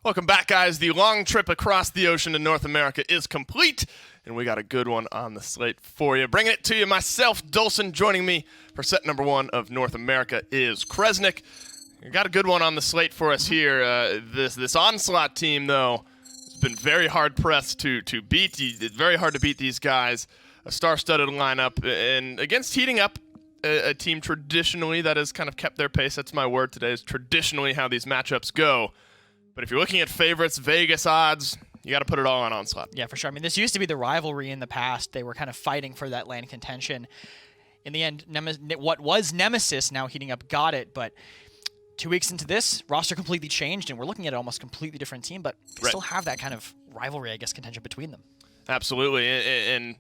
Welcome back, guys. The long trip across the ocean to North America is complete, and we got a good one on the slate for you. Bringing it to you, myself, Dolson. Joining me for set number 1 of North America is Kresnik. We got a good one on the slate for us here. This Onslaught team, though, has been very hard pressed to beat. It's very hard to beat these guys. A star-studded lineup, and against heating up a team traditionally that has kind of kept their pace. That's my word today, is traditionally how these matchups go. But if you're looking at favorites, Vegas odds, you got to put it all on Onslaught. Yeah, for sure. I mean, this used to be the rivalry in the past. They were kind of fighting for that lane contention. In the end, what was Nemesis, now heating up, got it. But 2 weeks into this, roster completely changed, and we're looking at an almost completely different team, but they still have that kind of rivalry, I guess, contention between them. Absolutely. And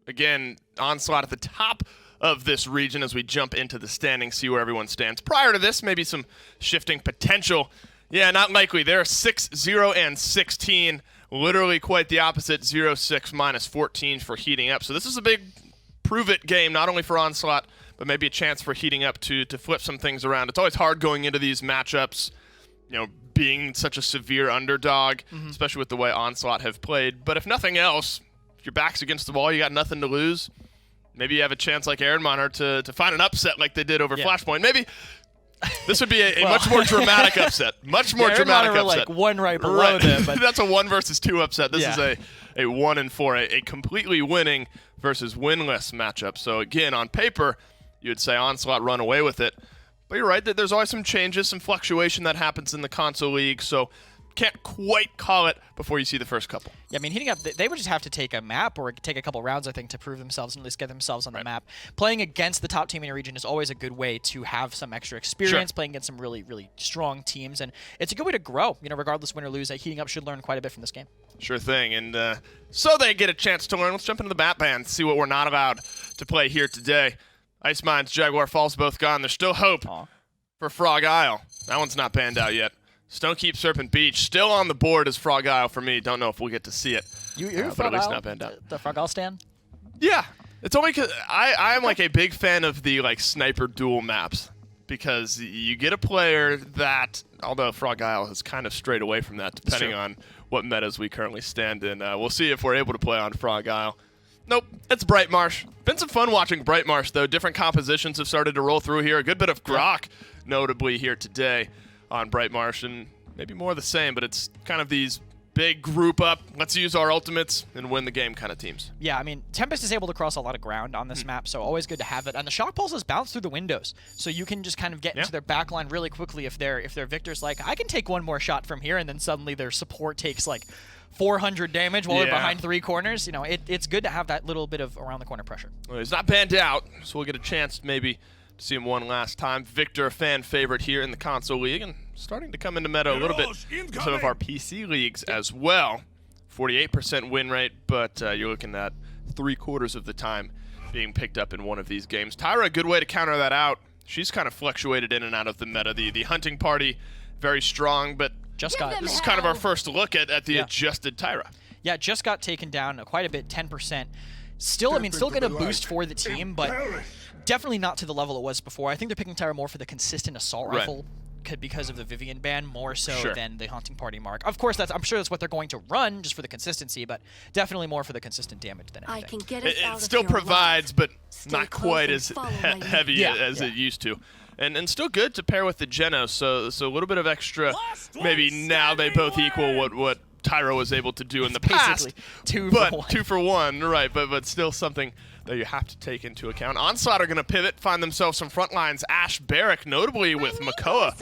again, Onslaught at the top of this region as we jump into the standings, see where everyone stands. Prior to this, maybe some shifting potential. Yeah, not likely. They're 6-0 and 16. Literally quite the opposite, 0-6 minus 14 for heating up. So this is a big prove-it game, not only for Onslaught, but maybe a chance for heating up to flip some things around. It's always hard going into these matchups, you know, being such a severe underdog, especially with the way Onslaught have played. But if nothing else, if your back's against the wall, you got nothing to lose. Maybe you have a chance like Aaron Monitor to find an upset like they did over Flashpoint. Maybe this would be a much more dramatic upset. Much more dramatic upset. Like one right below them. But that's a 1 versus 2 upset. This is a 1-4, a completely winning versus winless matchup. So again, on paper, you would say Onslaught run away with it. But you're right that there's always some changes, some fluctuation that happens in the console league. So can't quite call it before you see the first couple. Yeah, I mean, heating up, they would just have to take a map or take a couple rounds, I think, to prove themselves and at least get themselves on the map. Playing against the top team in a region is always a good way to have some extra experience, playing against some really, really strong teams. And it's a good way to grow, you know, regardless win or lose. Heating up should learn quite a bit from this game. Sure thing. And so they get a chance to learn. Let's jump into the map ban, see what we're not allowed to play here today. Ice Mines, Jaguar Falls both gone. There's still hope for Frog Isle. That one's not banned out yet. Stonekeep Serpent Beach still on the board as Frog Isle for me. Don't know if we'll get to see it. You're but at least not banned out. The Frog Isle stand? Yeah. It's only because I'm like a big fan of the like sniper duel maps because you get a player that, although Frog Isle has kind of strayed away from that depending on what metas we currently stand in. We'll see if we're able to play on Frog Isle. Nope, it's Bright Marsh. Been some fun watching Bright Marsh, though. Different compositions have started to roll through here. A good bit of Grok, notably, here today on Bright Marsh, and maybe more of the same, but it's kind of these big group up, let's use our ultimates and win the game kind of teams. Yeah, I mean, Tempest is able to cross a lot of ground on this map, so always good to have it. And the shock pulses bounce through the windows, so you can just kind of get into their backline really quickly if their Victor's like, I can take one more shot from here, and then suddenly their support takes like 400 damage while they're behind 3 corners. You know, it's good to have that little bit of around the corner pressure. Well, he's not banned out, so we'll get a chance maybe to see him one last time. Victor, a fan favorite here in the console league, and starting to come into meta a little bit in some of our PC leagues as well. 48% win rate, but you're looking at 3/4 of the time being picked up in one of these games. Tyra, a good way to counter that out. She's kind of fluctuated in and out of the meta. The hunting party, very strong, but this is kind of our first look at the adjusted Tyra. Yeah, just got taken down quite a bit, 10%. Still, I mean, still get a boost for the team, but definitely not to the level it was before. I think they're picking Tyra more for the consistent assault rifle because of the Vivian ban, more so than the hunting party mark. Of course, I'm sure that's what they're going to run just for the consistency, but definitely more for the consistent damage than anything. It still provides, but not quite as heavy as it used to. And still good to pair with the Genos, so a little bit of extra. Maybe now they both equal what Tyra was able to do in the past. Basically 2 for 1, right? But still something that you have to take into account. Onslaught are going to pivot, find themselves some front lines. Ash Barrack, notably with Makoa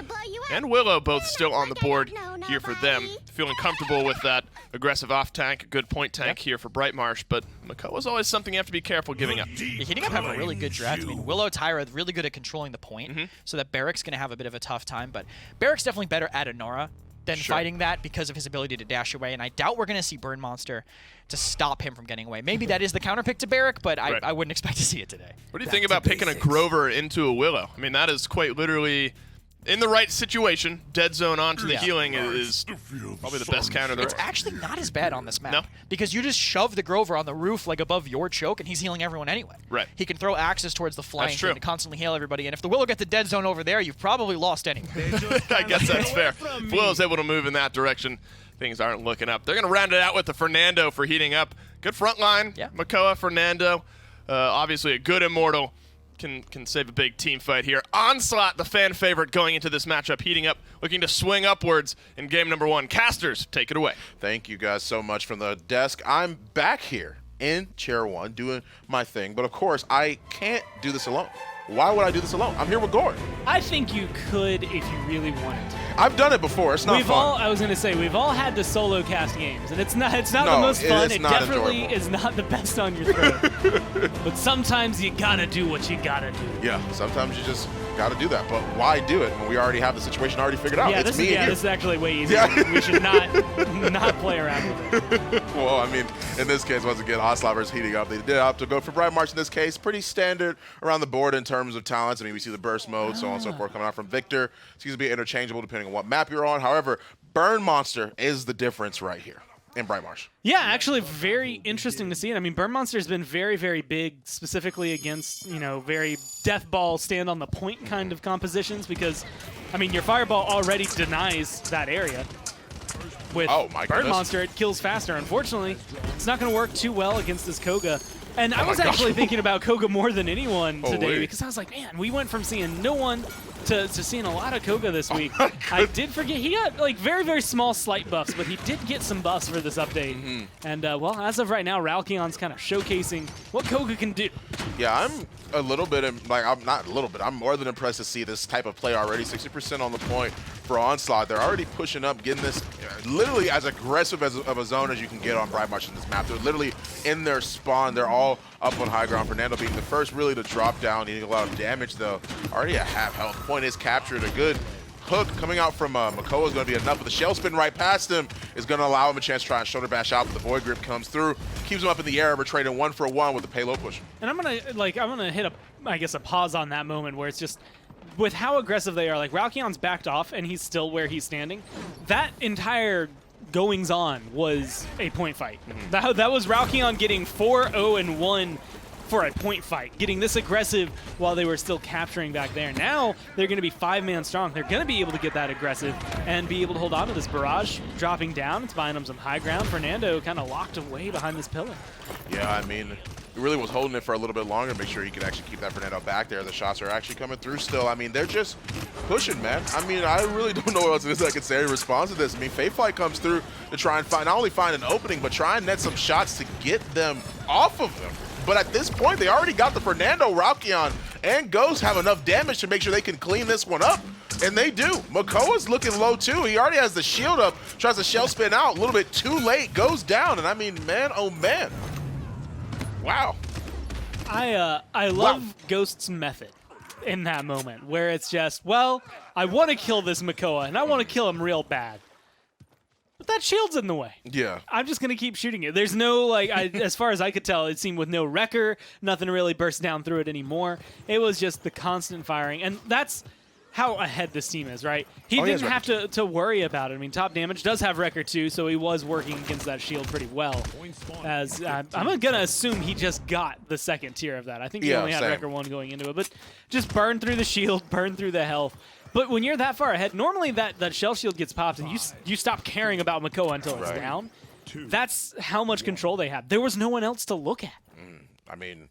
and Willow, both still on the board here for them. Feeling comfortable with that aggressive off tank, good point tank here for Bright Marsh, but Makoa's always something you have to be careful giving up. Yeah, Heating Up have a really good draft. I mean, Willow, Tyra, really good at controlling the point, so that Barrack's going to have a bit of a tough time, but Barrack's definitely better at Anora than fighting that because of his ability to dash away, and I doubt we're going to see Burn Monster to stop him from getting away. Maybe that is the counter pick to Barrack, but I wouldn't expect to see it today. What do you think about picking a Grover into a Willow? I mean, that is quite literally in the right situation, dead zone onto the healing is probably the best counter there. It's actually not as bad on this map. No? Because you just shove the Grover on the roof like above your choke, and he's healing everyone anyway. Right. He can throw axes towards the flank true. and constantly heal everybody, and if the Willow gets the dead zone over there, you've probably lost anyway. I guess that's fair. If Willow's able to move in that direction, things aren't looking up. They're going to round it out with the Fernando for heating up. Good front line. Yeah. Makoa, Fernando. Obviously a good Immortal. Can save a big team fight here. Onslaught, the fan favorite, going into this matchup, heating up, looking to swing upwards in game number 1. Casters, take it away. Thank you guys so much from the desk. I'm back here in Chair 1 doing my thing, but of course, I can't do this alone. Why would I do this alone? I'm here with Gord. I think you could if you really wanted to. I've done it before. It's not fun. I was going to say, we've all had to solo cast games, and it's not No, the most fun. it's It not definitely enjoyable. is not the best on your throat. But sometimes you got to do what you got to do. Yeah, sometimes you just got to do that, but why do it when we already have the situation already figured out? Yeah, It's me and you. this is actually way easier. Yeah. We should not play around with it. Well, I mean, in this case, once again, Onslaught is heating up. They did have to go for Bright March in this case. Pretty standard around the board in terms of talents. I mean, we see the burst mode, so on and so forth, coming out from Victor. Seems to be interchangeable depending on what map you're on. However, Burn Monster is the difference right here in Bright Marsh. Yeah, actually very interesting to see it. I mean, Burn Monster has been very, very big, specifically against, very death ball, stand on the point kind of compositions because, I mean, your Fireball already denies that area. With my Burn goodness. Monster, it kills faster. Unfortunately, it's not going to work too well against this Koga. And I was my actually gosh. thinking about Koga more than anyone today wait. because I was like, man, we went from seeing no one to seeing a lot of Koga this week. my I did forget, he got like very, very small slight buffs, but he did get some buffs for this update. Mm-hmm. And well, as of right now, Ralkion's kind of showcasing what Koga can do. Yeah, I'm a little bit, I'm not a little bit, I'm more than impressed to see this type of play already. 60% on the point for Onslaught. They're already pushing up, getting this literally as aggressive of a zone as you can get on Bright March in this map. They're literally in their spawn. They're all up on high ground. Fernando being the first really to drop down, needing a lot of damage though. Already at half health. Point is captured. A good hook coming out from Makoa is going to be enough, but the shell spin right past him is going to allow him a chance to try and shoulder bash out, but the Void Grip comes through, keeps him up in the air. We're trading 1-for-1 with the payload push. And I'm gonna hit a pause on that moment where it's just with how aggressive they are. Like Ralkion's backed off and he's still where he's standing. That entire goings on was a point fight. That was Ralkion getting 4-0-1 for a point fight, getting this aggressive while they were still capturing back there. Now they're going to be 5-man strong. They're going to be able to get that aggressive and be able to hold on to this barrage dropping down. It's buying them some high ground. Fernando kind of locked away behind this pillar. Yeah, I mean, he really was holding it for a little bit longer to make sure he could actually keep that Fernando back there. The shots are actually coming through still. I mean, they're just pushing, man. I mean, I really don't know what else it is I can say in response to this. I mean, Fayflight comes through to try and not only find an opening, but try and net some shots to get them off of them. But at this point, they already got the Fernando, Ralkion, and Ghost have enough damage to make sure they can clean this one up. And they do. Makoa's looking low, too. He already has the shield up, tries to shell spin out. A little bit too late, goes down. And I mean, man, oh, man. Wow. I love Ghost's method in that moment where it's just, well, I want to kill this Makoa, and I want to kill him real bad. But that shield's in the way. Yeah. I'm just going to keep shooting it. There's no, as far as I could tell, it seemed with no wrecker, nothing really burst down through it anymore. It was just the constant firing. And that's how ahead this team is, right? He didn't have to worry about it. I mean, Top Damage does have wrecker too, so he was working against that shield pretty well. As I'm going to assume he just got the second tier of that. I think he only had wrecker 1 going into it. But just burn through the shield, burn through the health. But when you're that far ahead, normally that shell shield gets popped and you stop caring about Makoa until it's down. That's how much control they have. There was no one else to look at. I mean,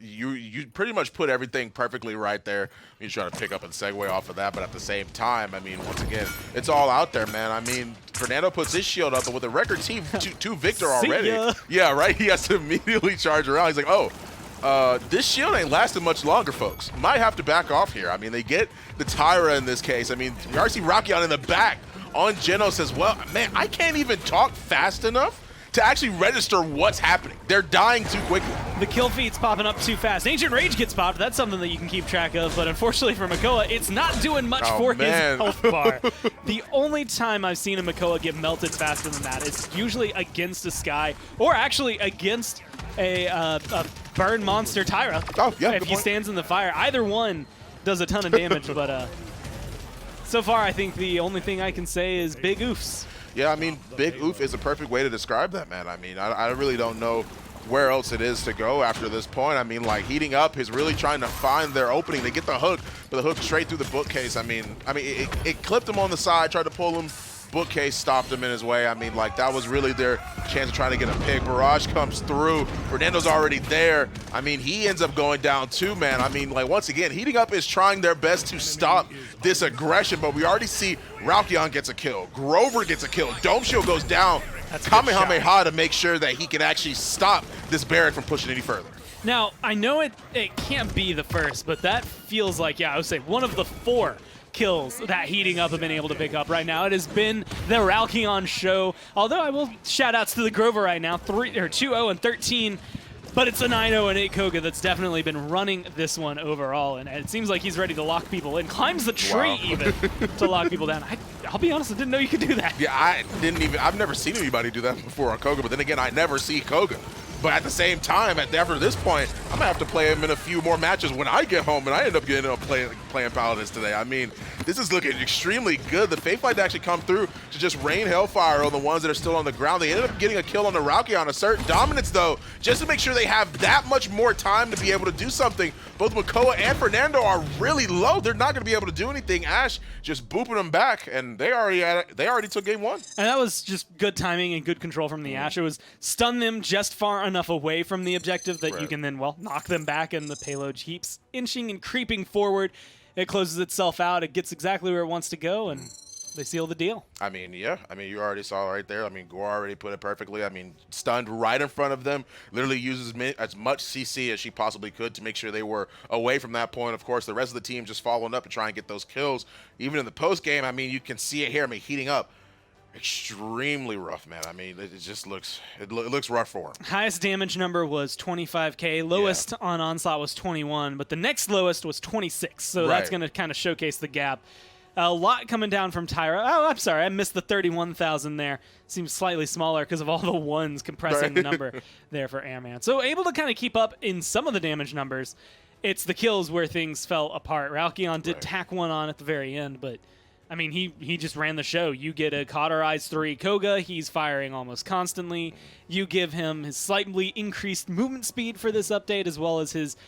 you pretty much put everything perfectly right there. You try to pick up and segue off of that, but at the same time, I mean, once again, it's all out there, man. I mean, Fernando puts his shield up, but with a record team to Victor already. Yeah, right? He has to immediately charge around. He's like, oh, this shield ain't lasting much longer, folks. Might have to back off here. I mean, they get the Tyra in this case. I mean, we already see Ralkion in the back on Genos as well. Man, I can't even talk fast enough to actually register what's happening. They're dying too quickly. The kill feed's popping up too fast. Ancient Rage gets popped. That's something that you can keep track of, but unfortunately for Makoa, it's not doing much for his health bar. The only time I've seen a Makoa get melted faster than that is usually against a Sky, or actually against a Burn Monster Tyra. Oh, yeah, if he stands in the fire. Either one does a ton of damage, but so far I think the only thing I can say is big oofs. Yeah, I mean, big oof is a perfect way to describe that, man. I mean, I really don't know where else it is to go after this point. I mean, like, heating up is really trying to find their opening. They get the hook, but the hook straight through the bookcase. I mean, it clipped him on the side, tried to pull him. Bookcase stopped him in his way. I mean, like, that was really their chance of trying to get a pick. Barrage comes through. Fernando's already there. I mean, he ends up going down too, man. I mean, like, once again, Heating Up is trying their best to stop this aggression, but we already see Ralkion gets a kill. Grover gets a kill. Dome Shield goes down. Kamehameha to make sure that he can actually stop this Barret from pushing any further. Now, I know it can't be the first, but that feels like, yeah, I would say one of the 4 kills that Heating Up have been able to pick up right now. It has been the Ralkion show. Although I will shout outs to the Grover right now, 2-0 and 13, but it's a 9-0 and 8 Koga that's definitely been running this one overall, and it seems like he's ready to lock people in. Climbs the tree even to lock people down. I'll be honest, I didn't know you could do that. Yeah, I've never seen anybody do that before on Koga, but then again, I never see Koga. But at the same time, after this point, I'm going to have to play him in a few more matches when I get home, and I end up getting up playing Paladins today. I mean, this is looking extremely good. The Fake Flight actually come through to just rain Hellfire on the ones that are still on the ground. They ended up getting a kill on the Ralkion, assert dominance, though, just to make sure they have that much more time to be able to do something. Both Makoa and Fernando are really low. They're not going to be able to do anything. Ash just booping them back, and they already took game 1. And that was just good timing and good control from the Ash. It was stun them just far enough away from the objective that you can then, well, knock them back, and the payload keeps inching and creeping forward. It closes itself out. It gets exactly where it wants to go, and they seal the deal. I mean, yeah. I mean, you already saw right there. I mean, Gore already put it perfectly. I mean, stunned right in front of them. Literally uses as much CC as she possibly could to make sure they were away from that point. Of course, the rest of the team just following up and trying to get those kills. Even in the post game, I mean, you can see it here. I mean, Heating Up. Extremely rough, man. I mean, it just looks rough for him. Highest damage number was 25K. Lowest on Onslaught was 21, but the next lowest was 26. So that's going to kind of showcase the gap. A lot coming down from Tyra. Oh, I'm sorry. I missed the 31,000 there. Seems slightly smaller because of all the ones compressing the number there for Airman. So able to kind of keep up in some of the damage numbers. It's the kills where things fell apart. Ralkion did tack one on at the very end, but I mean, he just ran the show. You get a cauterized 3 Koga. He's firing almost constantly. You give him his slightly increased movement speed for this update, as well as his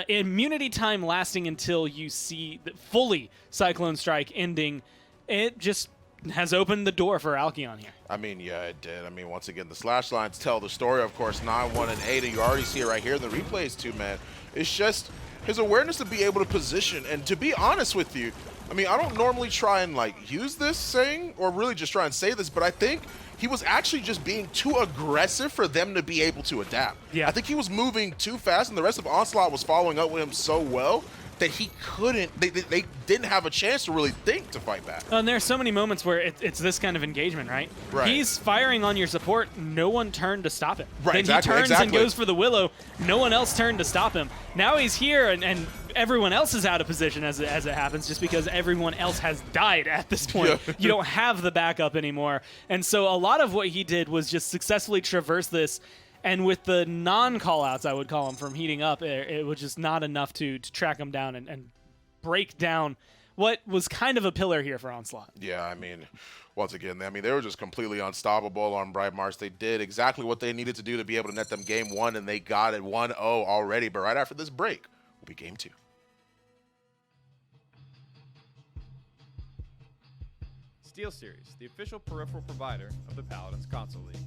immunity time lasting until you see the fully Cyclone Strike ending. It just has opened the door for Alkion here. I mean, yeah, it did. I mean, once again, the slash lines tell the story. Of course, 9-1 and 8, and you already see it right here in the replays too, man. It's just his awareness to be able to position, and to be honest with you, I mean, I don't normally try and, like, use this saying or really just try and say this, but I think he was actually just being too aggressive for them to be able to adapt. Yeah. I think he was moving too fast, and the rest of Onslaught was following up with him so well that he couldn't, they didn't have a chance to really think to fight back. And there's so many moments where it's this kind of engagement, right? Right. He's firing on your support. No one turned to stop it. Right, Then he turns and goes for the Willow. No one else turned to stop him. Now he's here, and everyone else is out of position as it happens, just because everyone else has died at this point. Yeah. You don't have the backup anymore. And so a lot of what he did was just successfully traverse this. And with the non-callouts, I would call them, from Heating Up, it was just not enough to track him down and break down what was kind of a pillar here for Onslaught. Yeah, I mean, once again, they were just completely unstoppable on Bright Mars. They did exactly what they needed to do to be able to net them game 1, and they got it 1-0 already. But right after this break will be game 2. SteelSeries, the official peripheral provider of the Paladins Console League.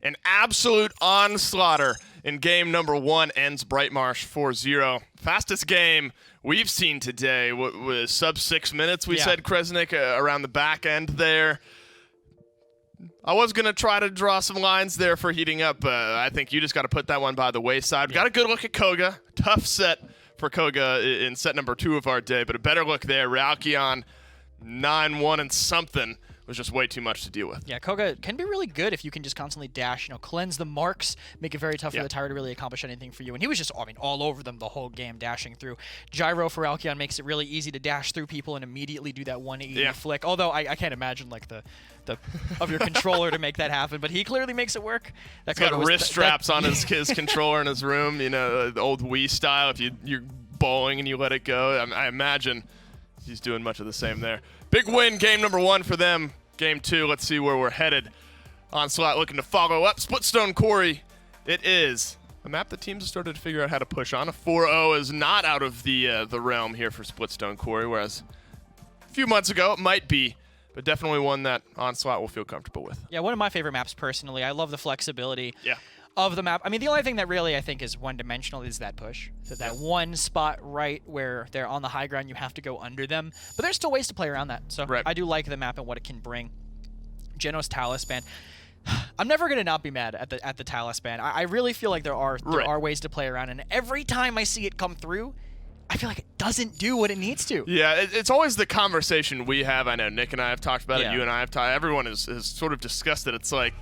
An absolute onslaughter in game number 1 ends Brightmarsh 4-0. Fastest game we've seen today. What was sub 6 minutes, we said, Kresnik, around the back end there. I was going to try to draw some lines there for heating up. I think you just got to put that one by the wayside. Got a good look at Koga. Tough set for Koga in set number 2 of our day, but a better look there. Ralkion 9-1 and something was just way too much to deal with. Yeah, Koga can be really good if you can just constantly dash, cleanse the marks, make it very tough for the tower to really accomplish anything for you. And he was just, all over them the whole game, dashing through. Gyro for Alkion makes it really easy to dash through people and immediately do that 180 flick. Although I can't imagine the of your controller to make that happen, but he clearly makes it work. He's got wrist straps on his controller in his room, the old Wii style. If you're bowling and you let it go, I imagine he's doing much of the same there. Big win, game number 1 for them. Game 2, let's see where we're headed. Onslaught looking to follow up. Splitstone Quarry, it is a map that teams have started to figure out how to push on. A 4-0 is not out of the realm here for Splitstone Quarry, whereas a few months ago it might be, but definitely one that Onslaught will feel comfortable with. Yeah, one of my favorite maps personally. I love the flexibility of the map. I mean, the only thing that really I think is one-dimensional is that push. So that one spot right where they're on the high ground, you have to go under them. But there's still ways to play around that. So I do like the map and what it can bring. Genos Talus ban. I'm never going to not be mad at the Talus ban. I really feel like there are ways to play around, and every time I see it come through, I feel like it doesn't do what it needs to. Yeah, it's always the conversation we have. I know Nick and I have talked about it. You and I have talked. Everyone has sort of discussed it. It's like,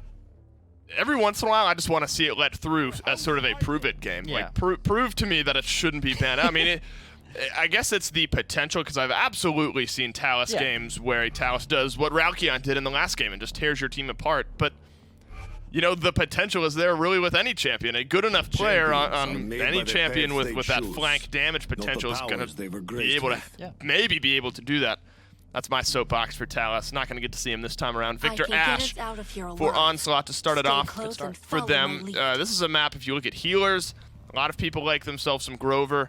every once in a while, I just want to see it let through as sort of a prove-it game. Like, prove to me that it shouldn't be banned. I mean, I guess it's the potential, because I've absolutely seen Talus games where Talus does what Ralkion did in the last game and just tears your team apart. But, the potential is there really with any champion. A good enough player on any champion with that flank damage potential is going to be able to maybe be able to do that. That's my soapbox for Talus. Not going to get to see him this time around. Victor Ash for Onslaught to start it off for them. This is a map, if you look at healers, a lot of people like themselves some Grover,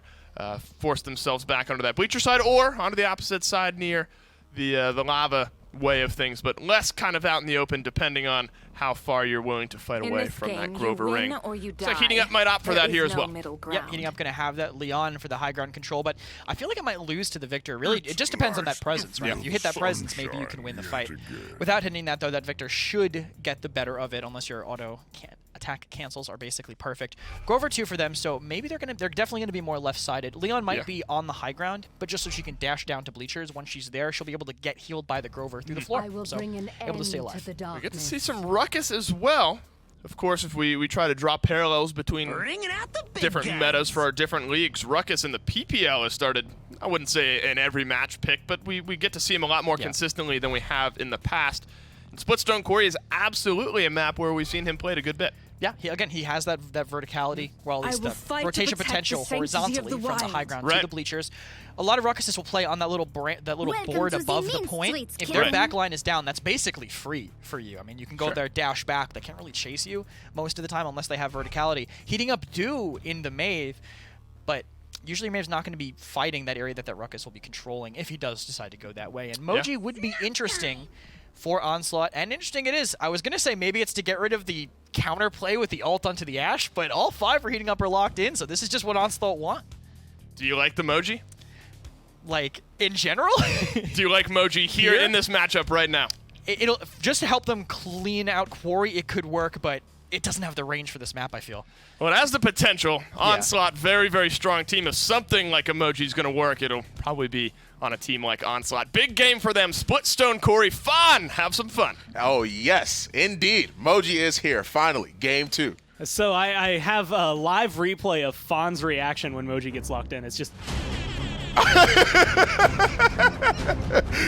force themselves back onto that bleacher side or onto the opposite side near the lava way of things, but less kind of out in the open depending on how far you're willing to fight away from that Grover ring. So Heating Up might opt for that here as well. Yep, Heating Up going to have that Leon for the high ground control, but I feel like it might lose to the Victor. Really, it just depends on that presence, right? If you hit that presence, maybe you can win the fight. Without hitting that, though, that Victor should get the better of it, unless your auto attack cancels are basically perfect. Grover 2 for them, so maybe they're definitely gonna be more left-sided. Leon might be on the high ground, but just so she can dash down to bleachers, once she's there, she'll be able to get healed by the Grover through the floor. So able to stay alive. We get to see some Ruckus as well. Of course, if we try to draw parallels between different metas for our different leagues, Ruckus in the PPL has started, I wouldn't say an every match pick, but we get to see him a lot more consistently than we have in the past. And Splitstone Quarry is absolutely a map where we've seen him played a good bit. Yeah, he has that verticality, well, at least the rotation potential horizontally from the high ground to the bleachers. A lot of Ruckuses will play on that little board above the point. If their back line is down, that's basically free for you. I mean, you can go there, dash back. They can't really chase you most of the time unless they have verticality. Heating Up do in the Maeve, but usually Maeve's not going to be fighting that area that Ruckus will be controlling if he does decide to go that way. And Moji would be interesting for Onslaught, and interesting it is. I was going to say maybe it's to get rid of the counterplay with the ult onto the Ashe, but all 5 for Heating Up are locked in, so this is just what Onslaught want. Do you like the Moji? Like, in general? Do you like Moji here in this matchup right now? It'll just to help them clean out Quarry, it could work, but it doesn't have the range for this map, I feel. Well, it has the potential. Onslaught, very, very strong team. If something like Emoji is going to work, it'll probably be on a team like Onslaught. Big game for them. Splitstone Quarry, fun. Have some fun. Oh, yes, indeed. Moji is here, finally. Game 2. So I have a live replay of Fawn's reaction when Moji gets locked in. It's just...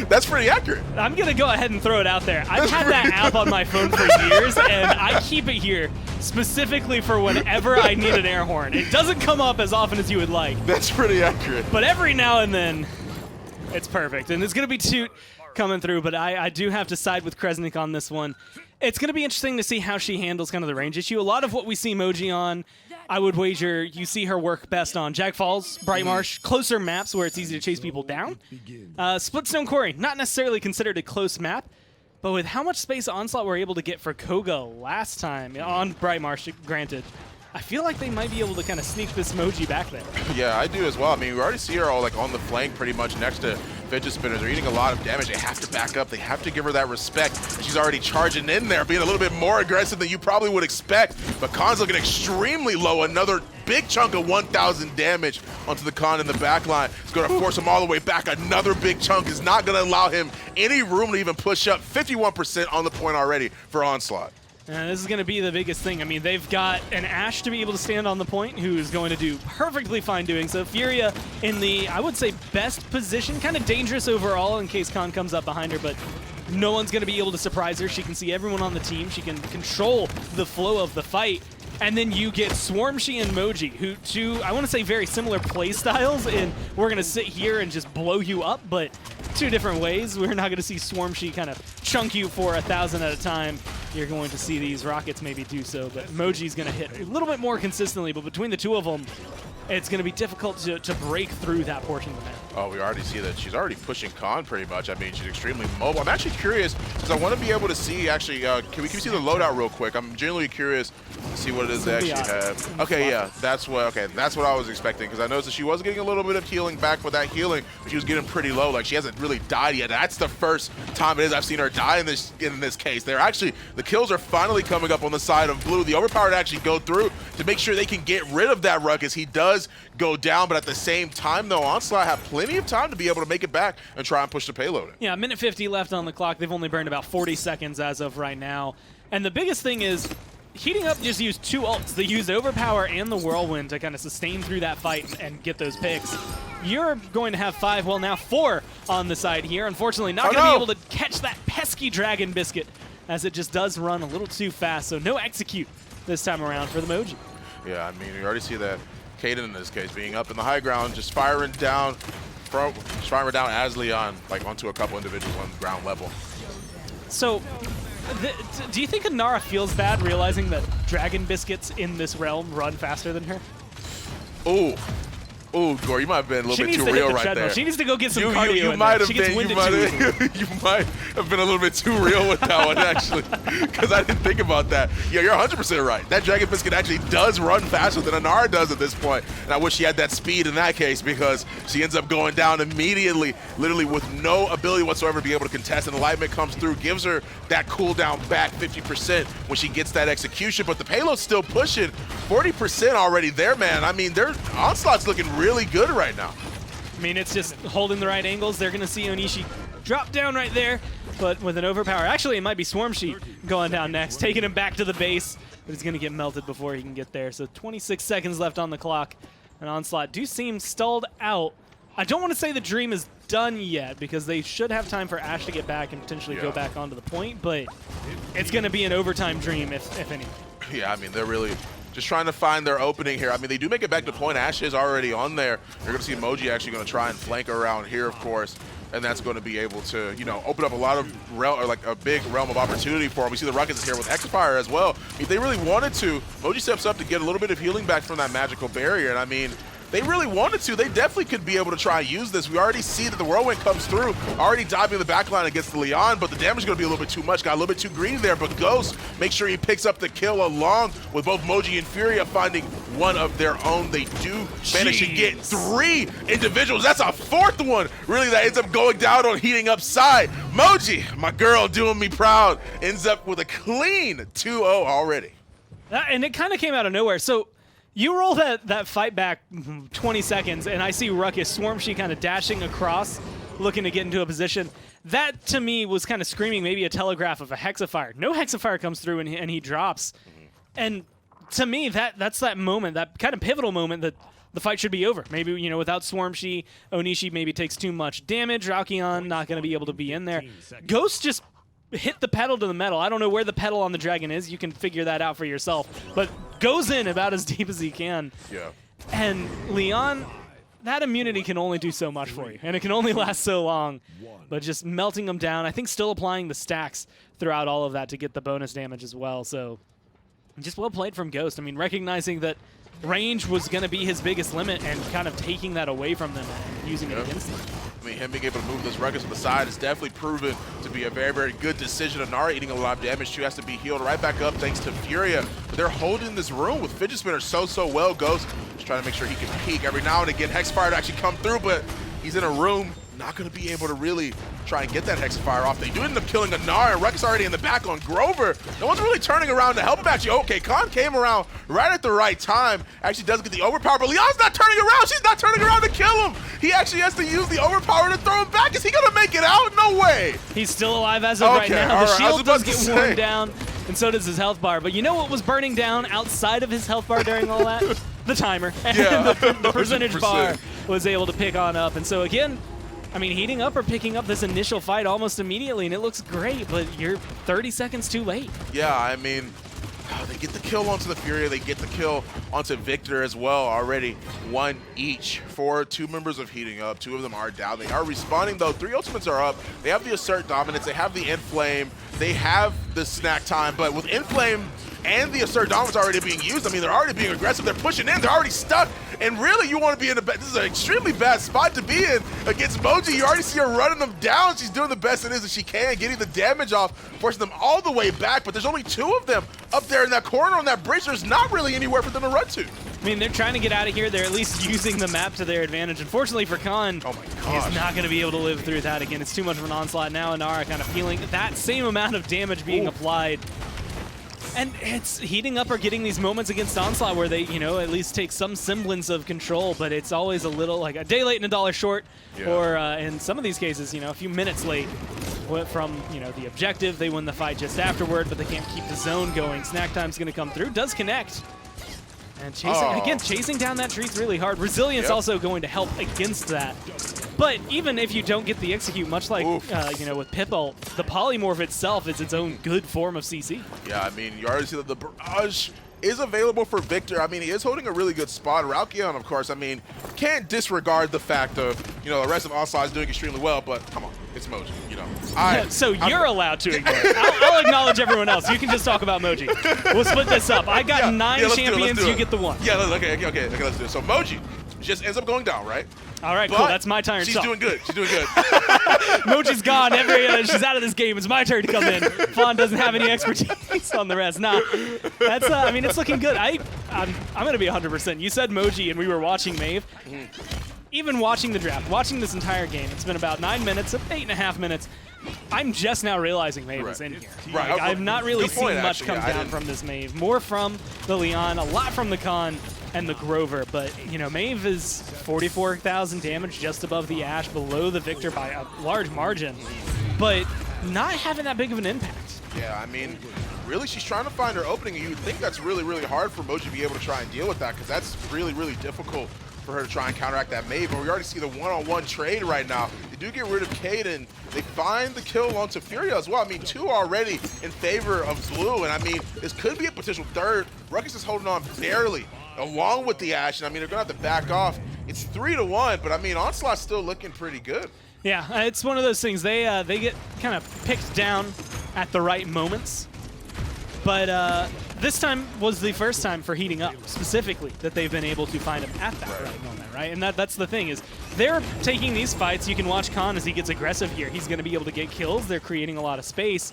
That's pretty accurate. I'm going to go ahead and throw it out there. I've had that app on my phone for years, and I keep it here specifically for whenever I need an air horn. It doesn't come up as often as you would like. That's pretty accurate. But every now and then, it's perfect. And it's going to be Toot coming through, but I do have to side with Kresnik on this one. It's going to be interesting to see how she handles kind of the range issue. A lot of what we see Moji on, I would wager you see her work best on Jag Falls, Brightmarsh, closer maps where it's easy to chase people down. Splitstone Quarry, not necessarily considered a close map, But with how much space Onslaught were able to get for Koga last time on Bright Marsh, granted, I feel like they might be able to kind of sneak this Moji back there. Yeah, I do as well. I mean, we already see her all like on the flank pretty much next to fidget spinners. They're eating a lot of damage. They have to back up. They have to give her that respect. She's already charging in there, being a little bit more aggressive than you probably would expect. But Khan's looking extremely low. Another big chunk of 1,000 damage onto the Khan in the back line. It's going to force him all the way back. Another big chunk is not going to allow him any room to even push up. 51% on the point already for Onslaught. And this is going to be the biggest thing. I mean, they've got an Ashe to be able to stand on the point, who is going to do perfectly fine doing so. Furia in the, I would say, best position, kind of dangerous overall in case Khan comes up behind her, but no one's going to be able to surprise her. She can see everyone on the team. She can control the flow of the fight. And then you get Swarmshi and Moji, who two, I want to say, very similar play styles, and we're going to sit here and just blow you up, but two different ways. We're not going to see Swarmshi kind of chunk you for 1,000 at a time. You're going to see these rockets maybe do so, but Moji's going to hit a little bit more consistently, but between the two of them, it's going to be difficult to break through that portion of the map. Oh, we already see that she's already pushing Khan pretty much. I mean, she's extremely mobile. I'm actually curious because I want to be able to see actually. Can we see the loadout real quick? I'm genuinely curious to see what it is they actually have. Okay, yeah, that's what I was expecting because I noticed that she was getting a little bit of healing back for that healing, but she was getting pretty low. Like she hasn't really died yet. That's the first time it is I've seen her die in this case. They're actually the kills are finally coming up on the side of blue. The overpowered actually go through to make sure they can get rid of that ruckus. He does go down, but at the same time, though, Onslaught have plenty of time to be able to make it back and try and push the payload in. Yeah, minute 50 left on the clock. They've only burned about 40 seconds as of right now. And the biggest thing is, Heating Up just used two ults. They used Overpower and the Whirlwind to kind of sustain through that fight and get those picks. You're going to have 5, well now 4 on the side here. Unfortunately, not going to be able to catch that pesky Dragon Biscuit, as it just does run a little too fast. So no execute this time around for the Moji. Yeah, I mean, you already see that Kaden in this case being up in the high ground, just firing down as Leon, like onto a couple individuals on the ground level. So, do you think Inara feels bad realizing that Dragon Biscuits in this realm run faster than her? Oh, Gore, you might have been a little bit too real right there. She needs to go get some cardio. You might have been a little bit too real with that one, actually, because I didn't think about that. Yeah, you're 100% right. That Dragon Biscuit actually does run faster than Inara does at this point, and I wish she had that speed in that case because she ends up going down immediately, literally with no ability whatsoever to be able to contest, and Enlightenment comes through, gives her that cooldown back 50% when she gets that execution, but the payload's still pushing 40% already there, man. I mean, their Onslaught's looking really good right now. I mean, it's just holding the right angles. They're going to see Onishi drop down right there, but with an overpower. Actually, it might be Swarmshi going down next, taking him back to the base, but he's going to get melted before he can get there. So 26 seconds left on the clock, and Onslaught do seem stalled out. I don't want to say the dream is done yet because they should have time for Ashe to get back and potentially go back onto the point, but it's going to be an overtime dream if any. Yeah, I mean, they're really just trying to find their opening here. I mean, they do make it back to point. Ashe is already on there. You're going to see Moji actually going to try and flank around here, of course, and that's going to be able to, you know, open up a lot of a big realm of opportunity for them. We see the Ruckus here with X-Fire as well. If they really wanted to, Moji steps up to get a little bit of healing back from that magical barrier, and I mean, they really wanted to. They definitely could be able to try and use this. We already see that the Whirlwind comes through, already diving the backline against the Leon, but the damage is going to be a little bit too much. Got a little bit too greedy there, but Ghost makes sure he picks up the kill along with both Moji and Furia finding one of their own. They do manage to get 3 individuals. That's a 4th one, really, that ends up going down on Heating Up side. Moji, my girl, doing me proud, ends up with a clean 2-0 already. And it kind of came out of nowhere. So you roll that fight back 20 seconds, and I see Ruckus Swarmshi kind of dashing across, looking to get into a position. That, to me, was kind of screaming maybe a telegraph of a Hexafire. No Hexafire comes through, and he drops. And to me, that's that moment, that kind of pivotal moment that the fight should be over. Maybe, you know, without Swarmshi, Onishi maybe takes too much damage. Rakion not going to be able to be in there. Ghost just hit the pedal to the metal. I don't know where the pedal on the dragon is. You can figure that out for yourself. But goes in about as deep as he can. Yeah. And Leon, that immunity can only do so much for you. And it can only last so long. But just melting them down. I think still applying the stacks throughout all of that to get the bonus damage as well. So just well played from Ghost. I mean, recognizing that range was going to be his biggest limit and kind of taking that away from them and using it against them. I mean, him being able to move those Ruckus to the side is definitely proven to be a very, very good decision. Nara eating a lot of damage too, has to be healed right back up thanks to Furia. But they're holding this room with Fidget Spinner so well. Ghost just trying to make sure he can peek every now and again. Hexfire to actually come through, but he's in a room, not going to be able to really try and get that Hexfire off. They do end up killing Anar, and Ruckus already in the back on Grover. No one's really turning around to help him actually. Okay, Khan came around right at the right time. Actually does get the overpower, but Leon's not turning around. She's not turning around to kill him. He actually has to use the overpower to throw him back. Is he going to make it out? No way. He's still alive as of right now. The shield does get say. worn down, and so does his health bar. But you know what was burning down outside of his health bar during all that? The timer. And Yeah. the percentage bar was able to pick on up. And so again, I mean, heating up or picking up this initial fight almost immediately, and it looks great, but you're 30 seconds too late. Yeah, I mean, they get the kill onto the Furia, they get the kill onto Victor as well already. One each for 2 members of Heating Up. 2 of them are down. They are respawning though. 3 ultimates are up. They have the Assert Dominance. They have the Inflame. They have the Snack Time. But with Inflame and the Assert Dominance already being used, I mean, they're already being aggressive. They're pushing in. They're already stuck. And really, you want to be in this is an extremely bad spot to be in against Moji. You already see her running them down. She's doing the best it is that she can, getting the damage off, forcing them all the way back. But there's only 2 of them up there in that corner on that bridge. There's not really anywhere for them to run to. I mean, they're trying to get out of here. They're at least using the map to their advantage. Unfortunately for Khan, Oh my gosh. he's not going to be able to live through that again. It's too much of an onslaught now. Nara kind of feeling that same amount of damage being applied. And it's Heating Up or getting these moments against Onslaught where they, you know, at least take some semblance of control, but it's always a little like a day late and a dollar short, or in some of these cases, you know, a few minutes late from, you know, the objective. They win the fight just afterward, but they can't keep the zone going. Snack Time's going to come through, does connect. And chasing down that tree's really hard. Resilience also going to help against that. But even if you don't get the execute, much like you know, with Pipple, the polymorph itself is its own good form of CC. Yeah, I mean, you already see that the barrage is available for Victor. I mean, he is holding a really good spot. Ralkion, of course, I mean, can't disregard the fact of, you know, the rest of Onslaught is doing extremely well, but come on, it's Moji, you know. So you're allowed to ignore it. I'll acknowledge everyone else. You can just talk about Moji. We'll split this up. I got 9 champions, you get the 1. Yeah, okay, let's do it. So Moji just ends up going down, right? All right, But cool. That's my turn. She's doing good. She's doing good. Moji's gone. She's out of this game. It's my turn to come in. Fawn doesn't have any expertise on the rest. Nah, that's. I mean, it's looking good. I'm gonna be 100%. You said Moji, and we were watching Maeve. Even watching the draft, watching this entire game, it's been about 9 minutes, 8.5 minutes. I'm just now realizing Maeve is in here. Right. Like, I've not really Good point, seen much actually. come down from this Maeve. More from the Leon, a lot from the Khan and the Grover. But, you know, Maeve is 44,000 damage just above the Ashe, below the Victor by a large margin. But not having that big of an impact. Yeah, I mean, really, she's trying to find her opening, and you'd think that's really, really hard for Moji to be able to try and deal with that, because that's really, really difficult for her to try and counteract that Maeve. But we already see the one-on-one trade right now. They do get rid of Kaden. They find the kill onto Furia as well. I mean, 2 already in favor of Blue, and I mean, this could be a potential 3rd. Ruckus is holding on barely, along with the Ashe, and I mean, they're gonna have to back off. It's 3-1, but I mean, Onslaught's still looking pretty good. Yeah, it's one of those things. They get kind of picked down at the right moments. But this time was the first time for Heating Up, specifically, that they've been able to find him at that right moment, right? And that's the thing, is they're taking these fights. You can watch Khan as he gets aggressive here. He's going to be able to get kills. They're creating a lot of space.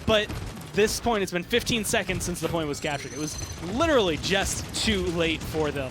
But this point, it's been 15 seconds since the point was captured. It was literally just too late for them.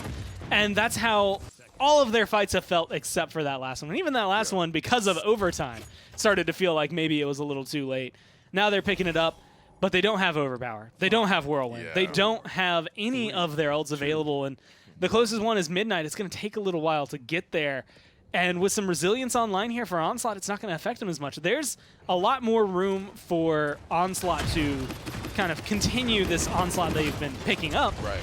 And that's how all of their fights have felt except for that last one. And even that last one, because of overtime, started to feel like maybe it was a little too late. Now they're picking it up. But they don't have Overpower. They don't have Whirlwind. Yeah. They don't have any of their ults available. And the closest one is Midnight. It's going to take a little while to get there. And with some resilience online here for Onslaught, it's not going to affect them as much. There's a lot more room for Onslaught to kind of continue this Onslaught they've been picking up. Right.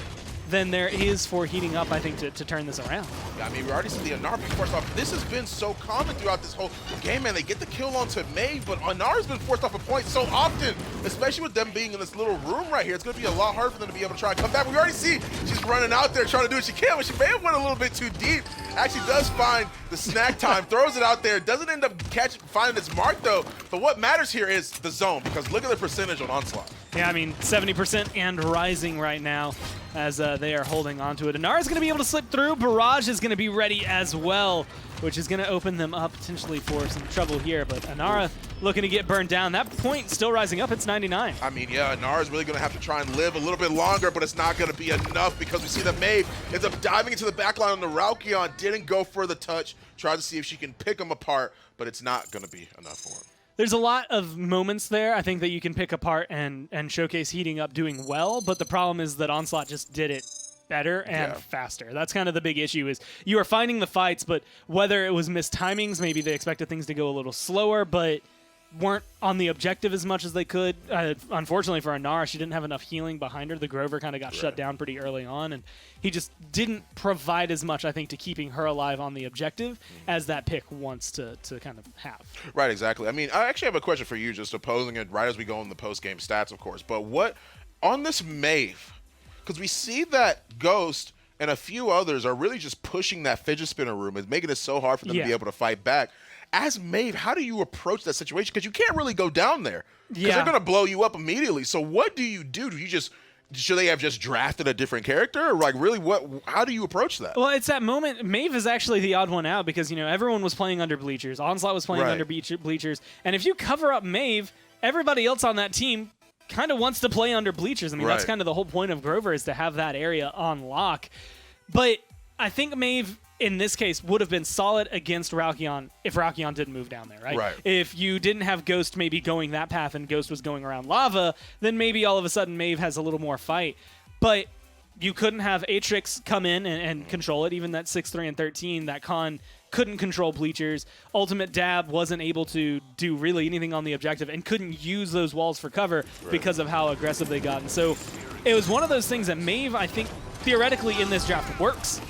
Than there is for Heating Up, I think, to turn this around. Yeah, I mean, we already see the Anar being forced off. This has been so common throughout this whole game, man. They get the kill onto Maeve, but Anar's been forced off a point so often, especially with them being in this little room right here. It's going to be a lot harder for them to be able to try and come back. We already see she's running out there trying to do what she can, but she may have went a little bit too deep. Actually does find the snack time, throws it out there, doesn't end up finding its mark, though. But what matters here is the zone, because look at the percentage on Onslaught. Yeah, I mean, 70% and rising right now. as they are holding onto it. Inara's going to be able to slip through. Barrage is going to be ready as well, which is going to open them up potentially for some trouble here. But Inara looking to get burned down. That point still rising up. It's 99. I mean, yeah, Inara's really going to have to try and live a little bit longer, but it's not going to be enough because we see that Maeve ends up diving into the backline on the Ralkion, didn't go for the touch, tried to see if she can pick him apart, but it's not going to be enough for him. There's a lot of moments there, I think, that you can pick apart and showcase heating up doing well, but the problem is that Onslaught just did it better and faster. That's kind of the big issue is you are finding the fights, but whether it was missed timings, maybe they expected things to go a little slower, but weren't on the objective as much as they could. Unfortunately for Inara, she didn't have enough healing behind her. The Grover kind of got shut down pretty early on, and he just didn't provide as much, I think, to keeping her alive on the objective as that pick wants to kind of have. Right, exactly. I mean, I actually have a question for you, just opposing it right as we go in the post-game stats, of course. But what, on this Maeve, because we see that Ghost and a few others are really just pushing that fidget spinner room and making it so hard for them to be able to fight back. As Maeve, how do you approach that situation? Because you can't really go down there. Because they're going to blow you up immediately. So what do you do? Do you just, should they have just drafted a different character? Or like really, how do you approach that? Well, it's that moment. Maeve is actually the odd one out because, you know, everyone was playing under bleachers. Onslaught was playing under bleachers. And if you cover up Maeve, everybody else on that team kind of wants to play under bleachers. I mean, that's kind of the whole point of Grover is to have that area on lock. But I think Maeve, in this case, would have been solid against Ralkion if Ralkion didn't move down there, right? If you didn't have Ghost maybe going that path and Ghost was going around lava, then maybe all of a sudden Maeve has a little more fight. But you couldn't have Atrix come in and control it, even that 6-3 and 13, that Khan couldn't control bleachers. Ultimate Dab wasn't able to do really anything on the objective and couldn't use those walls for cover because of how aggressive they got. And so it was one of those things that Maeve, I think, theoretically in this draft works,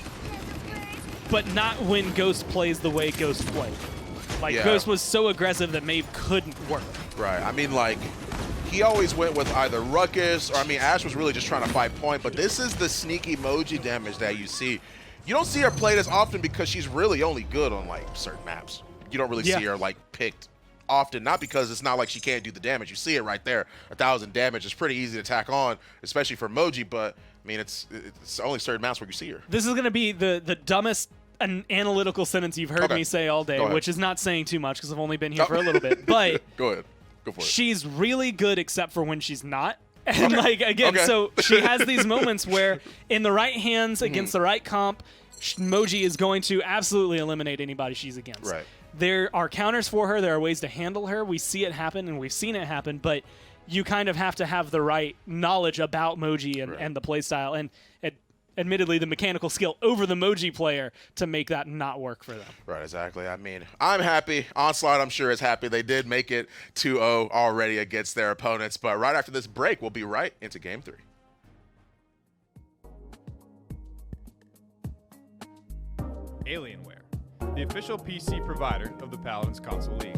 but not when Ghost plays the way Ghost played. Like, Ghost was so aggressive that Maeve couldn't work. Right. I mean, like, he always went with either Ruckus or, I mean, Ash was really just trying to fight point, but this is the sneaky emoji damage that you see. You don't see her played as often because she's really only good on, like, certain maps. You don't really see her, like, picked often, not because it's not like she can't do the damage. You see it right there. 1,000 damage is pretty easy to tack on, especially for emoji, but, I mean, it's only certain maps where you see her. This is going to be the dumbest analytical sentence you've heard me say all day, which is not saying too much because I've only been here for a little bit. But go ahead. Go for it. She's really good except for when she's not. And like, again, so she has these moments where in the right hands against the right comp, Moji is going to absolutely eliminate anybody she's against. Right. There are counters for her. There are ways to handle her. We see it happen, and we've seen it happen, but you kind of have to have the right knowledge about Moji and the playstyle, and admittedly the mechanical skill over the Moji player to make that not work for them. Right, exactly. I mean, I'm happy. Onslaught, I'm sure, is happy. They did make it 2-0 already against their opponents, but right after this break, we'll be right into Game 3. Alienware, the official PC provider of the Paladins Console League.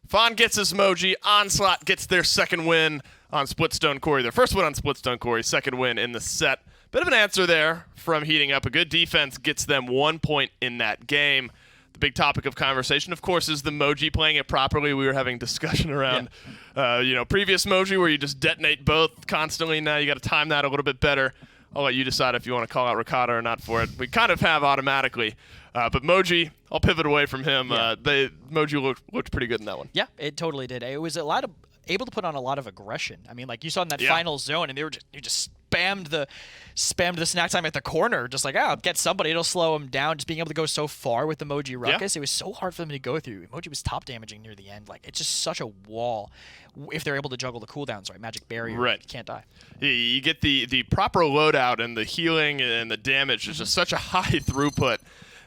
Fawn gets his Moji. Onslaught gets their second win on Splitstone Quarry. Their first win on Splitstone Quarry, second win in the set. Bit of an answer there from heating up. A good defense gets them 1 point in that game. The big topic of conversation, of course, is the Moji playing it properly. We were having discussion around, previous Moji where you just detonate both constantly. Now you got to time that a little bit better. I'll let you decide if you want to call out Ricotta or not for it. We kind of have automatically. But Moji, I'll pivot away from him. Yeah. Moji looked pretty good in that one. Yeah, it totally did. It was able to put on a lot of aggression. I mean, like you saw in that final zone, and you just spammed the snack time at the corner, just like, get somebody, it'll slow him down. Just being able to go so far with the Moji Ruckus, it was so hard for them to go through. Moji was top damaging near the end. Like, it's just such a wall if they're able to juggle the cooldowns right. Magic Barrier, you can't die. You get the proper loadout and the healing and the damage. It's just such a high throughput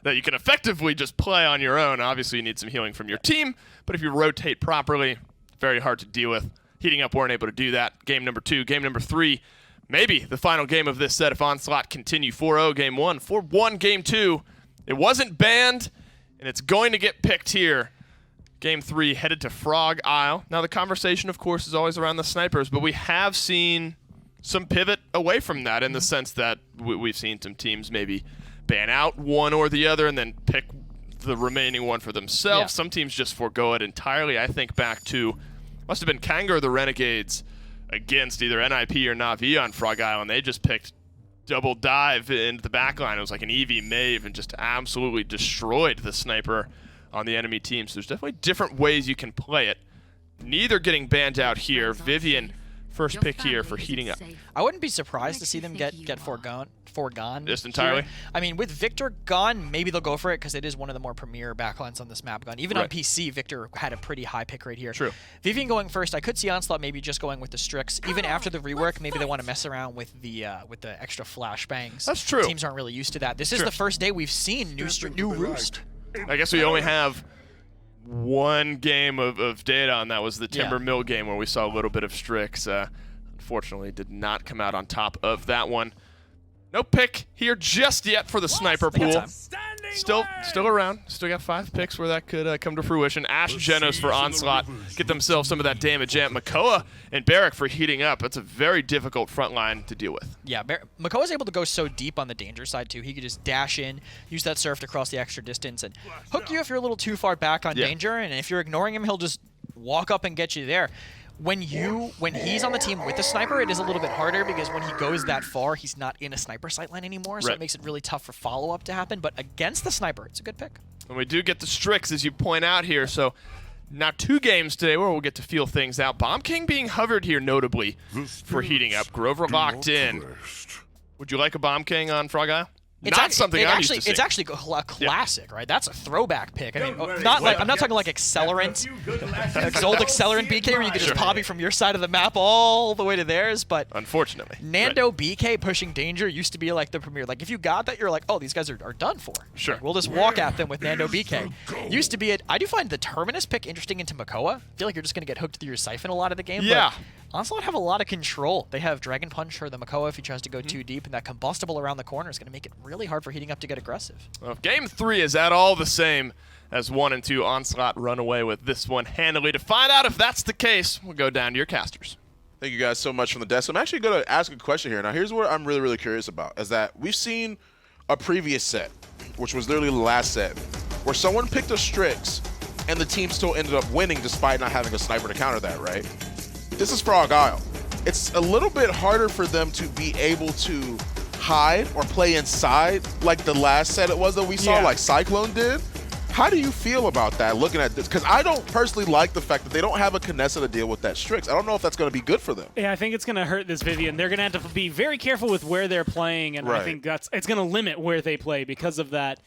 that you can effectively just play on your own. Obviously, you need some healing from your team, but if you rotate properly, very hard to deal with. Heating Up weren't able to do that. Game number 2. Game number 3, maybe the final game of this set if Onslaught continue. 4-0 game 1. 4-1 game 2. It wasn't banned, and it's going to get picked here. Game 3 headed to Frog Isle. Now, the conversation, of course, is always around the snipers, but we have seen some pivot away from that in the sense that we've seen some teams maybe ban out one or the other and then pick the remaining one for themselves. Yeah. Some teams just forego it entirely. I think back to, must have been Kanga or the Renegades against either NIP or Na'Vi on Frog Island. They just picked double dive into the backline. It was like an EV Mave and just absolutely destroyed the sniper on the enemy team. So there's definitely different ways you can play it. Neither getting banned out here. Vivian, first pick here for Heating Up. I wouldn't be surprised to see them get foregone. Just entirely? Here. I mean, with Victor gone, maybe they'll go for it because it is one of the more premier backlines on this map gun. Even on PC, Victor had a pretty high pick rate here. True. Vivian going first. I could see Onslaught maybe just going with the Strix. Even after the rework, maybe they want to mess around with the extra flashbangs. That's true. Teams aren't really used to that. This is the first day we've seen new Roost. I guess we only have one game of data on that. Was the Timber Mill game where we saw a little bit of Strix. Unfortunately, did not come out on top of that one. No pick here just yet for the sniper pool. Still around. Still got 5 picks where that could come to fruition. Ash Genos for Onslaught. Get themselves some of that damage. And Makoa and Barrack for Heating Up. That's a very difficult front line to deal with. Yeah, Makoa's able to go so deep on the danger side, too. He could just dash in, use that surf to cross the extra distance, and hook you if you're a little too far back on danger. And if you're ignoring him, he'll just walk up and get you there. When he's on the team with the sniper, it is a little bit harder because when he goes that far, he's not in a sniper sightline anymore, so it makes it really tough for follow-up to happen. But against the sniper, it's a good pick. And we do get the Strix, as you point out here, so now 2 games today where we'll get to feel things out. Bomb King being hovered here notably for Heating Up. Grover locked in. Would you like a Bomb King on Frog Isle? It's I'm used to seeing. It's actually a classic, right? That's a throwback pick. I mean, I'm not talking like Accelerant, like old Accelerant BK where you could just poppy from your side of the map all the way to theirs. But unfortunately, Nando BK pushing danger used to be like the premier. Like if you got that, you're like, oh, these guys are done for. Sure. Like, we'll just walk at them with Nando BK. Used to be it. I do find the Terminus pick interesting into Makoa. I feel like you're just gonna get hooked through your Siphon a lot of the game. Yeah. But Onslaught have a lot of control. They have Dragon Punch for the Makoa if he tries to go too deep, and that combustible around the corner is going to make it really hard for Heating Up to get aggressive. Well, game 3 is at all the same as 1 and 2. Onslaught run away with this one handily. To find out if that's the case, we'll go down to your casters. Thank you guys so much from the desk. I'm actually going to ask a question here. Now, here's what I'm really, really curious about, is that we've seen a previous set, which was literally the last set, where someone picked a Strix, and the team still ended up winning despite not having a sniper to counter that, right? This is Frog Isle. It's a little bit harder for them to be able to hide or play inside like the last set it was that we saw, like Cyclone did. How do you feel about that, looking at this? Because I don't personally like the fact that they don't have a Kinessa to deal with that Strix. I don't know if that's going to be good for them. Yeah, I think it's going to hurt this Vivian. They're going to have to be very careful with where they're playing, and I think it's going to limit where they play because of that.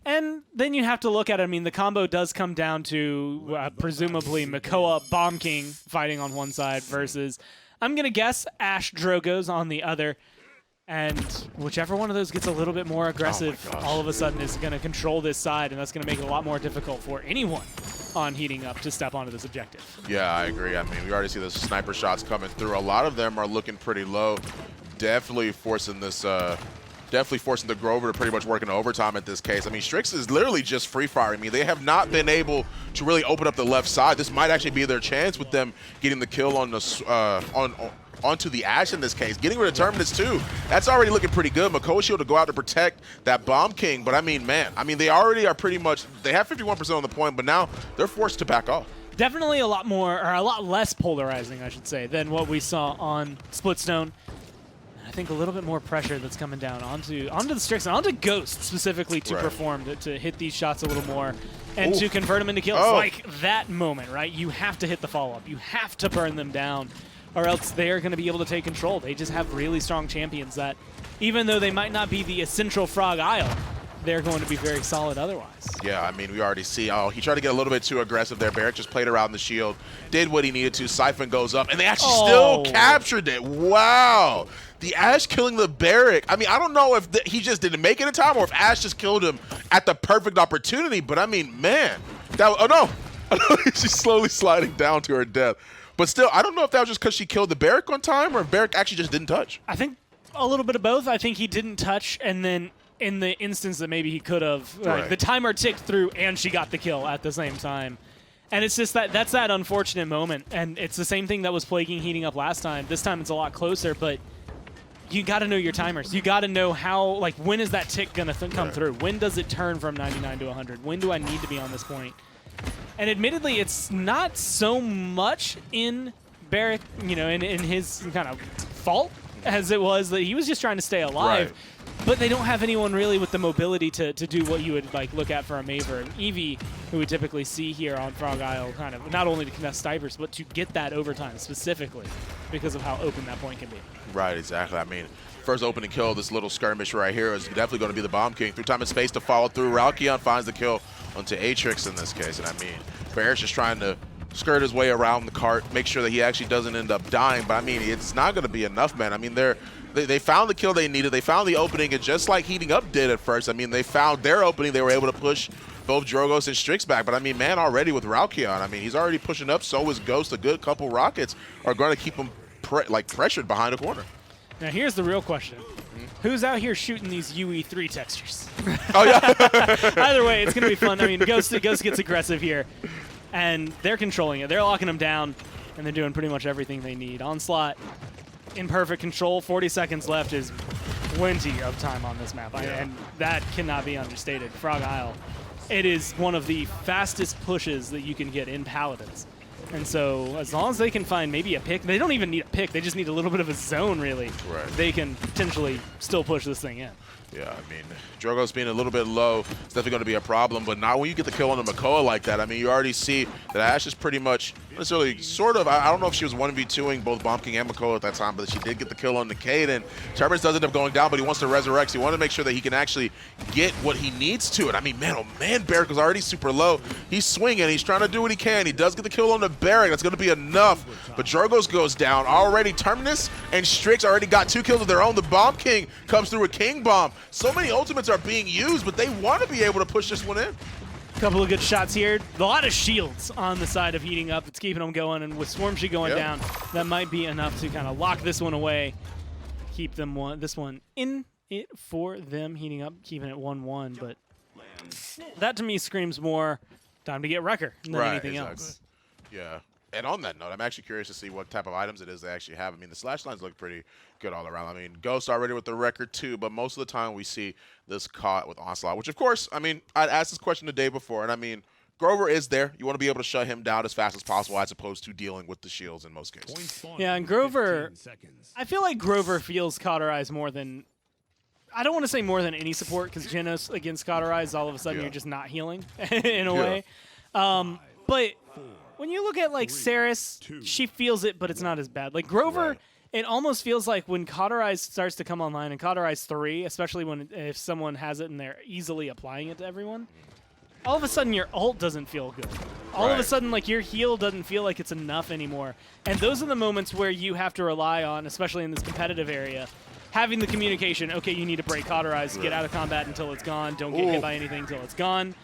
And then you have to look at it. I mean, the combo does come down to presumably Makoa, Bomb King fighting on one side versus, I'm going to guess, Ash Drogos on the other. And whichever one of those gets a little bit more aggressive, all of a sudden is going to control this side, and that's going to make it a lot more difficult for anyone on Heating Up to step onto this objective. Yeah, I agree. I mean, we already see the sniper shots coming through. A lot of them are looking pretty low. Definitely forcing this... Definitely forcing the Grover to pretty much work in overtime at this case. I mean, Strix is literally just free firing. I mean, they have not been able to really open up the left side. This might actually be their chance with them getting the kill on the onto the Ash in this case. Getting rid of Terminus too. That's already looking pretty good. Makoa Shield to go out to protect that Bomb King. But I mean, man, I mean, they already are pretty much, they have 51% on the point, but now they're forced to back off. Definitely a lot more, or a lot less polarizing, I should say, than what we saw on Splitstone. I think, a little bit more pressure that's coming down onto the Strix and onto Ghost specifically to perform, to hit these shots a little more and to convert them into kills. Like that moment, right? You have to hit the follow-up. You have to burn them down, or else they're going to be able to take control. They just have really strong champions that, even though they might not be the essential Frog Isle, they're going to be very solid otherwise. Yeah, I mean, we already see, he tried to get a little bit too aggressive there. Barrett just played around the shield, did what he needed to. Siphon goes up, and they actually still captured it. Wow. The Ashe killing the Barrack. I mean, I don't know if he just didn't make it in time or if Ashe just killed him at the perfect opportunity, but I mean, man. Oh, no. She's slowly sliding down to her death. But still, I don't know if that was just because she killed the Barrack on time or if Barrack actually just didn't touch. I think a little bit of both. I think he didn't touch, and then in the instance that maybe he could have, the timer ticked through and she got the kill at the same time. And it's just that's that unfortunate moment. And it's the same thing that was plaguing heating up last time. This time it's a lot closer, but you got to know your timers. You got to know how, like, when is that tick going to come through? When does it turn from 99 to 100? When do I need to be on this point? And admittedly, it's not so much in Barrack, you know, in his kind of fault as it was that he was just trying to stay alive. But they don't have anyone really with the mobility to do what you would like look at for a Maver and Eevee, who we typically see here on Frog Isle, kind of not only to contest snipers, but to get that overtime specifically because of how open that point can be. Right, exactly. I mean, first opening kill, this little skirmish right here is definitely going to be the Bomb King. Through time and space to follow through. Ralkion finds the kill onto Aatrix in this case. And I mean, Barrett's just trying to skirt his way around the cart, make sure that he actually doesn't end up dying. But I mean, it's not going to be enough, man. I mean, they found the kill they needed. They found the opening, and just like Heating Up did at first, I mean, they found their opening. They were able to push both Drogoz and Strix back. But I mean, man, already with Ralkion, I mean, he's already pushing up. So is Ghost. A good couple rockets are going to keep him pressured behind the corner. Now, here's the real question. Who's out here shooting these UE3 textures? Oh, yeah. Either way, it's going to be fun. I mean, Ghost gets aggressive here, and they're controlling it. They're locking him down, and they're doing pretty much everything they need. Onslaught in perfect control. 40 seconds left is plenty of time on this map, and that cannot be understated. Frog Isle, it is one of the fastest pushes that you can get in Paladins. And so as long as they can find maybe a pick, they don't even need a pick, they just need a little bit of a zone, really. Right. They can potentially still push this thing in. Yeah, I mean, Drogoz being a little bit low is definitely going to be a problem, but not when you get the kill on the Makoa like that. I mean, you already see that Ashe is pretty much, necessarily, sort of, I don't know if she was 1v2ing both Bomb King and Makoa at that time, but she did get the kill on the Caden. Turbines does end up going down, but he wants to resurrect, so he wanted to make sure that he can actually get what he needs to it. I mean, man, oh man, Barrack was already super low. He's swinging, he's trying to do what he can. He does get the kill on the Barrack, that's going to be enough, but Drogoz goes down. Already Terminus and Strix already got 2 kills of their own. The Bomb King comes through with King Bomb. So many ultimates are being used, but they want to be able to push this one in. A couple of good shots here. A lot of shields on the side of Heating Up. It's keeping them going, and with Swarmshy going down, that might be enough to kind of lock this one away. Keep them this one in it for them. Heating Up, keeping it 1-1, but that to me screams more time to get Wrecker than anything else. Yeah. And on that note, I'm actually curious to see what type of items it is they actually have. I mean, the slash lines look pretty good all around. I mean, Ghost already with the record too, but most of the time we see this caught with Onslaught, which of course, I mean, I'd asked this question the day before, and I mean, Grover is there. You want to be able to shut him down as fast as possible as opposed to dealing with the shields in most cases. Yeah, and Grover, I feel like Grover feels cauterized more than, I don't want to say more than any support, because Genos against cauterized, all of a sudden you're just not healing in a way. But when you look at, like, Saris, she feels it, but it's not as bad. Like, Grover, it almost feels like when Cauterize starts to come online, and Cauterize 3, especially if someone has it and they're easily applying it to everyone, all of a sudden your ult doesn't feel good. All of a sudden, like, your heal doesn't feel like it's enough anymore. And those are the moments where you have to rely on, especially in this competitive area, having the communication. Okay, you need to break Cauterize, get out of combat until it's gone, don't get hit by anything until it's gone.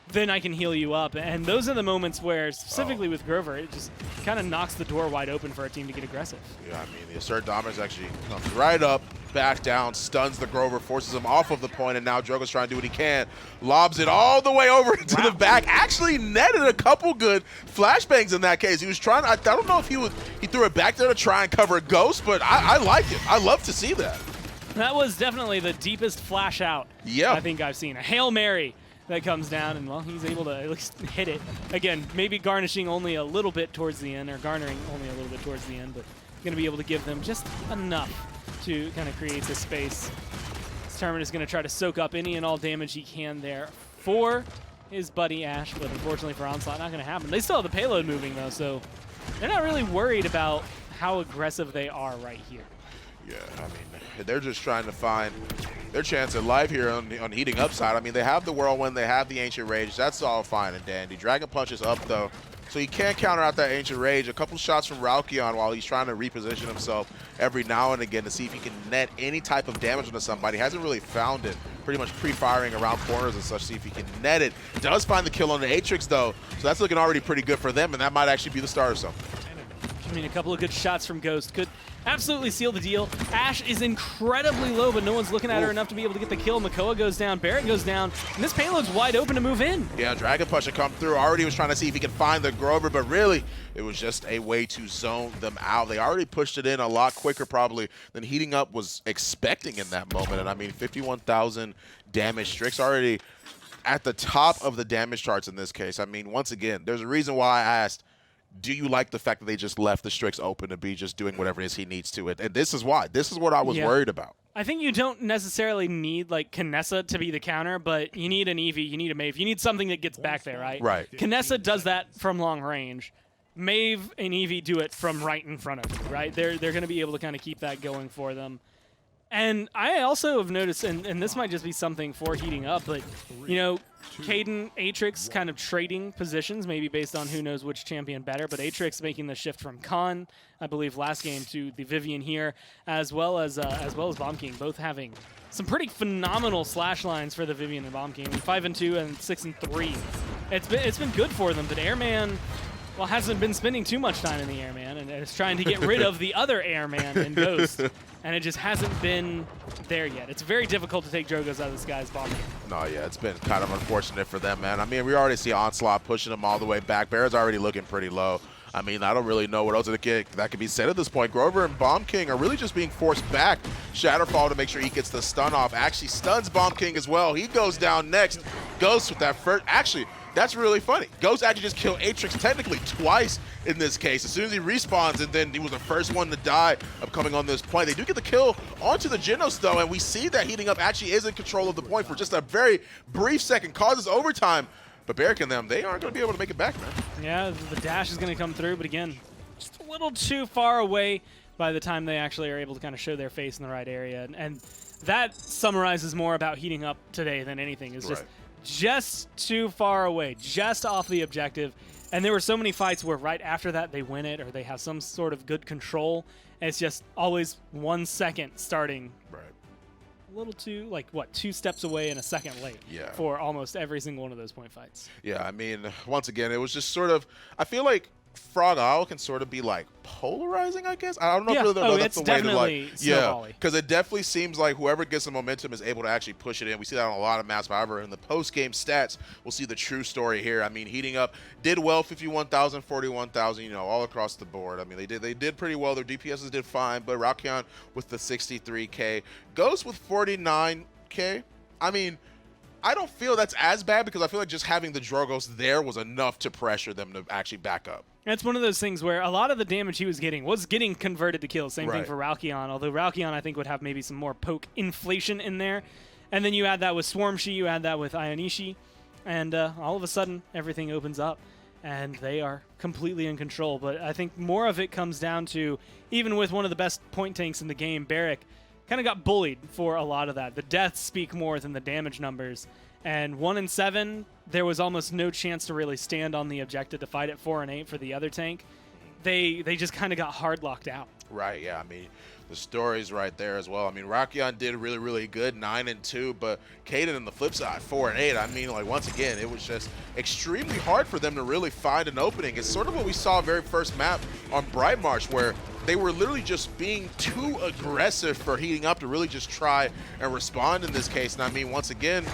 Then I can heal you up. And those are the moments where, specifically with Grover, it just kind of knocks the door wide open for a team to get aggressive. Yeah, I mean, the Assert Dominance actually comes right up, back down, stuns the Grover, forces him off of the point, and now Drogo's trying to do what he can. Lobs it all the way over to the back. Actually netted a couple good flashbangs in that case. He was trying, I don't know if he threw it back there to try and cover a Ghost, but I like it. I love to see that. That was definitely the deepest flash out I think I've seen. A Hail Mary that comes down, and well, he's able to at least hit it. Again, maybe garnishing only a little bit towards the end, or garnering only a little bit towards the end, but going to be able to give them just enough to kind of create the space. Termin is going to try to soak up any and all damage he can there for his buddy Ash, but unfortunately for Onslaught, not going to happen. They still have the payload moving, though, so they're not really worried about how aggressive they are right here. Yeah, I mean, they're just trying to find their chance at life here on heating up side. I mean, they have the Whirlwind, they have the Ancient Rage. That's all fine and dandy. Dragon Punch is up, though, so he can't counter out that Ancient Rage. A couple shots from Ralkion while he's trying to reposition himself every now and again to see if he can net any type of damage onto somebody. Hasn't really found it. Pretty much pre-firing around corners and such, see if he can net it. Does find the kill on the Atrix, though, so that's looking already pretty good for them, and that might actually be the start of something. I mean, a couple of good shots from Ghost could absolutely seal the deal. Ash is incredibly low, but no one's looking at her enough to be able to get the kill. Makoa goes down, Barrett goes down, and this payload's wide open to move in. Yeah, Dragon Punch had come through. Already was trying to see if he could find the Grover, but really, it was just a way to zone them out. They already pushed it in a lot quicker probably than Heating Up was expecting in that moment. And I mean, 51,000 damage. Strix already at the top of the damage charts in this case. I mean, once again, there's a reason why I asked, do you like the fact that they just left the Strix open to be just doing whatever it is he needs to? And this is why. This is what I was worried about. I think you don't necessarily need, like, Kinessa to be the counter, but you need an Eevee, you need a Maeve. You need something that gets back there, right? Right. Kinessa does that from long range. Maeve and Eevee do it from right in front of you, right? They're going to be able to kind of keep that going for them. And I also have noticed, and this might just be something for Heating Up, but, you know, Caden, Atrix kind of trading positions, maybe based on who knows which champion better, but Atrix making the shift from Khan, I believe, last game to the Vivian here, as well as Bomb King, both having some pretty phenomenal slash lines for the Vivian and Bomb King. 5-2 and 6-3. It's been good for them, but Airman, well, hasn't been spending too much time in the Airman, and is trying to get rid of the other Airman in Ghost, and it just hasn't been there yet. It's very difficult to take Drogos out of the sky's Bomb King. No, yeah, it's been kind of unfortunate for them, man. I mean, we already see Onslaught pushing them all the way back. Bear's already looking pretty low. I mean, I don't really know what else that could be said at this point. Grover and Bomb King are really just being forced back. Shatterfall to make sure he gets the stun off. Actually stuns Bomb King as well. He goes down next. Ghost with that first. Actually, that's really funny. Ghost actually just killed Atrix technically twice in this case. As soon as he respawns, and then he was the first one to die of coming on this point. They do get the kill onto the Genos, though, and we see that Heating Up actually is in control of the point for just a very brief second. Causes overtime. But Barrick and them, they aren't going to be able to make it back, man. Yeah, the dash is going to come through, but again, just a little too far away by the time they actually are able to kind of show their face in the right area. And that summarizes more about Heating Up today than anything. It's just too far away, just off the objective. And there were so many fights where right after that they win it or they have some sort of good control. And it's just always 1 second starting. Right. A little too, like, what, 2 steps away and a second late for almost every single one of those point fights. Yeah, I mean, once again, it was just sort of, I feel like Frog Isle can sort of be like polarizing, I guess. I don't know if that's the way to like. Yeah, because it definitely seems like whoever gets the momentum is able to actually push it in. We see that on a lot of maps. However, in the post-game stats, we'll see the true story here. I mean, Heating Up did well, 51,000, 41,000, you know, all across the board. I mean, they did pretty well. Their DPSs did fine, but Ralkion with the 63K, Ghost with 49K. I mean, I don't feel that's as bad because I feel like just having the Drogos there was enough to pressure them to actually back up. It's one of those things where a lot of the damage he was getting converted to kills. Same thing for Ralkion, although Ralkion I think would have maybe some more poke inflation in there. And then you add that with Swarmshi, you add that with Ionishi, and all of a sudden everything opens up and they are completely in control. But I think more of it comes down to, even with one of the best point tanks in the game, Barrick, kind of got bullied for a lot of that. The deaths speak more than the damage numbers. And 1 and 7, there was almost no chance to really stand on the objective to fight at 4 and 8 for the other tank. They just kind of got hard locked out. Right, yeah. I mean, the story's right there as well. I mean, Ralkion did really, really good, 9 and 2, but Caden on the flip side, 4 and 8. I mean, like, once again, it was just extremely hard for them to really find an opening. It's sort of what we saw very first map on Bright March, where they were literally just being too aggressive for Heating Up to really just try and respond in this case. And I mean, once again,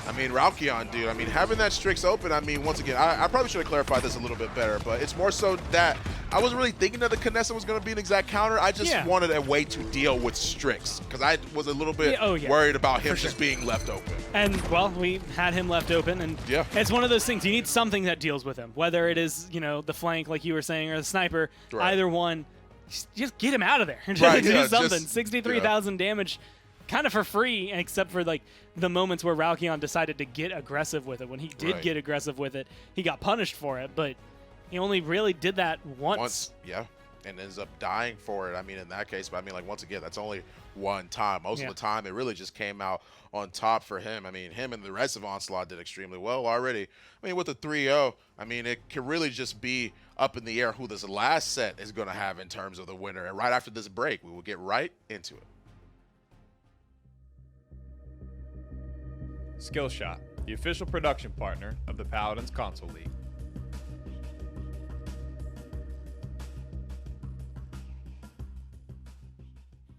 I mean, Ralkion, dude, I mean, having that Strix open, I mean, once again, I probably should have clarified this a little bit better, but it's more so that I wasn't really thinking that the Knessa was going to be an exact counter. I just wanted a way to deal with Strix because I was a little bit worried about him just being left open. And, well, we had him left open, and it's one of those things. You need something that deals with him, whether it is, you know, the flank, like you were saying, or the sniper, either one. Just get him out of there. Just do something. 63,000 damage kind of for free, except for, like, the moments where Ralkion decided to get aggressive with it. When he did get aggressive with it, he got punished for it, but he only really did that once. And ends up dying for it. I mean, in that case, but I mean, like, once again, that's only one time. Most of the time, it really just came out on top for him. I mean, him and the rest of Onslaught did extremely well already. I mean, with the 3-0, I mean, it can really just be up in the air who this last set is going to have in terms of the winner. And right after this break, we will get right into it. Skillshot, the official production partner of the Paladins Console League.